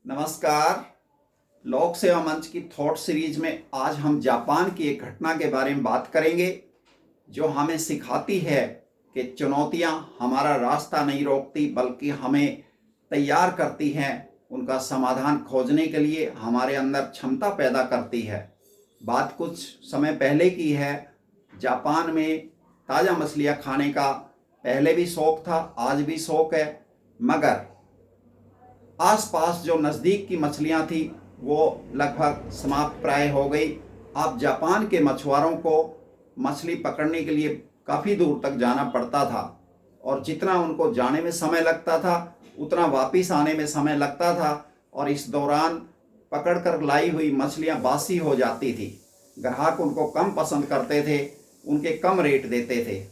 नमस्कार। लोक सेवा मंच की थॉट सीरीज में आज हम जापान की एक घटना के बारे में बात करेंगे जो हमें सिखाती है कि चुनौतियां हमारा रास्ता नहीं रोकती बल्कि हमें तैयार करती हैं, उनका समाधान खोजने के लिए हमारे अंदर क्षमता पैदा करती है। बात कुछ समय पहले की है। जापान में ताज़ा मछलियां खाने का पहले भी शौक़ था, आज भी शौक़ है, मगर आसपास जो नज़दीक की मछलियां थी वो लगभग समाप्त प्राय हो गई। अब जापान के मछुआरों को मछली पकड़ने के लिए काफ़ी दूर तक जाना पड़ता था और जितना उनको जाने में समय लगता था उतना वापस आने में समय लगता था और इस दौरान पकड़कर लाई हुई मछलियां बासी हो जाती थी। ग्राहक उनको कम पसंद करते थे, उनके कम रेट देते थे।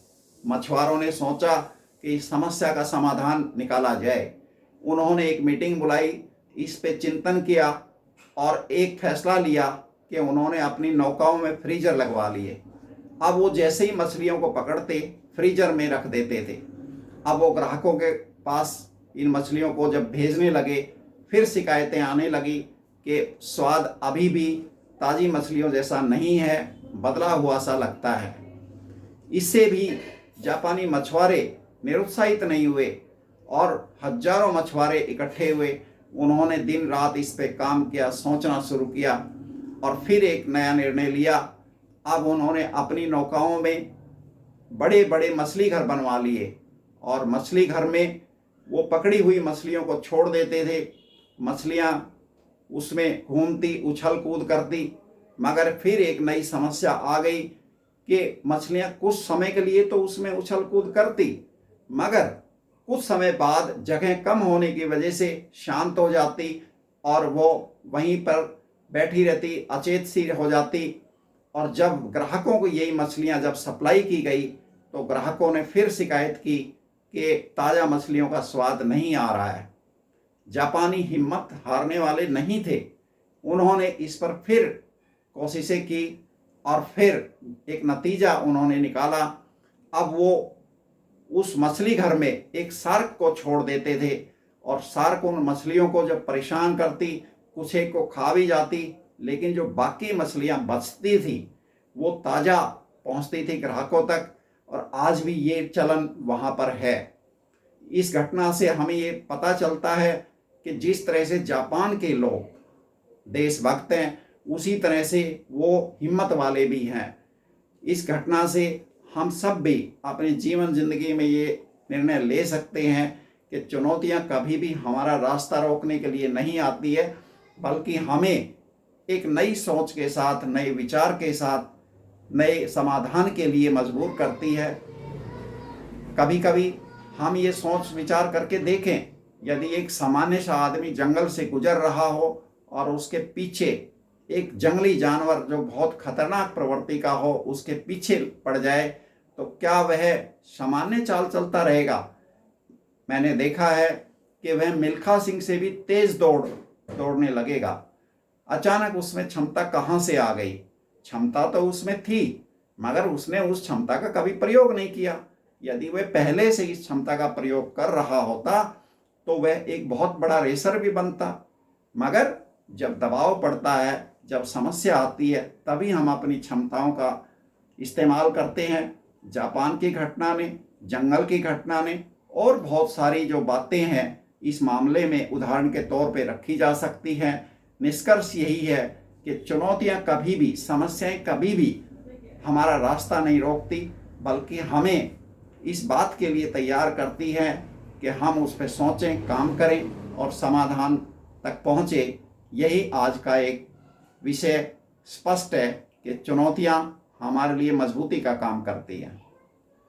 मछुआरों ने सोचा कि इस समस्या का समाधान निकाला जाए। उन्होंने एक मीटिंग बुलाई, इस पे चिंतन किया और एक फैसला लिया कि उन्होंने अपनी नौकाओं में फ्रीजर लगवा लिए। अब वो जैसे ही मछलियों को पकड़ते फ्रीजर में रख देते थे। अब वो ग्राहकों के पास इन मछलियों को जब भेजने लगे फिर शिकायतें आने लगी कि स्वाद अभी भी ताज़ी मछलियों जैसा नहीं है, बदला हुआ सा लगता है। इससे भी जापानी मछुआरे निरुत्साहित नहीं हुए और हजारों मछुआरे इकट्ठे हुए। उन्होंने दिन रात इस पे काम किया, सोचना शुरू किया और फिर एक नया निर्णय लिया। अब उन्होंने अपनी नौकाओं में बड़े बड़े मछली घर बनवा लिए और मछली घर में वो पकड़ी हुई मछलियों को छोड़ देते थे। मछलियाँ उसमें घूमती, उछल कूद करती, मगर फिर एक नई समस्या आ गई कि मछलियाँ कुछ समय के लिए तो उसमें उछल कूद करती, मगर कुछ समय बाद जगह कम होने की वजह से शांत हो जाती और वो वहीं पर बैठी रहती, अचेत सी हो जाती। और जब ग्राहकों को यही मछलियां जब सप्लाई की गई तो ग्राहकों ने फिर शिकायत की कि ताज़ा मछलियों का स्वाद नहीं आ रहा है। जापानी हिम्मत हारने वाले नहीं थे। उन्होंने इस पर फिर कोशिशें की और फिर एक नतीजा उन्होंने निकाला। अब वो उस मछली घर में एक शार्क को छोड़ देते थे और शार्क उन मछलियों को जब परेशान करती, कुछ एक को खा भी जाती, लेकिन जो बाकी मछलियां बचती थी वो ताज़ा पहुंचती थी ग्राहकों तक और आज भी ये चलन वहां पर है। इस घटना से हमें ये पता चलता है कि जिस तरह से जापान के लोग देशभक्त हैं उसी तरह से वो हिम्मत वाले भी हैं। इस घटना से हम सब भी अपने जीवन जिंदगी में ये निर्णय ले सकते हैं कि चुनौतियां कभी भी हमारा रास्ता रोकने के लिए नहीं आती है, बल्कि हमें एक नई सोच के साथ, नए विचार के साथ, नए समाधान के लिए मजबूर करती है। कभी कभी हम ये सोच विचार करके देखें, यदि एक सामान्य सा आदमी जंगल से गुजर रहा हो और उसके पीछे एक जंगली जानवर जो बहुत खतरनाक प्रवृत्ति का हो उसके पीछे पड़ जाए तो क्या वह सामान्य चाल चलता रहेगा? मैंने देखा है कि वह मिल्खा सिंह से भी तेज दौड़ने लगेगा। अचानक उसमें क्षमता कहाँ से आ गई? क्षमता तो उसमें थी, मगर उसने उस क्षमता का कभी प्रयोग नहीं किया। यदि वह पहले से इस क्षमता का प्रयोग कर रहा होता तो वह एक बहुत बड़ा रेसर भी बनता। मगर जब दबाव पड़ता है, जब समस्या आती है, तभी हम अपनी क्षमताओं का इस्तेमाल करते हैं। जापान की घटना ने, जंगल की घटना ने और बहुत सारी जो बातें हैं इस मामले में उदाहरण के तौर पे रखी जा सकती हैं। निष्कर्ष यही है कि चुनौतियां कभी भी, समस्याएं कभी भी हमारा रास्ता नहीं रोकती, बल्कि हमें इस बात के लिए तैयार करती हैं कि हम उस पर सोचें, काम करें और समाधान तक पहुँचे। यही आज का एक विषय स्पष्ट है कि चुनौतियां हमारे लिए मजबूती का काम करती हैं।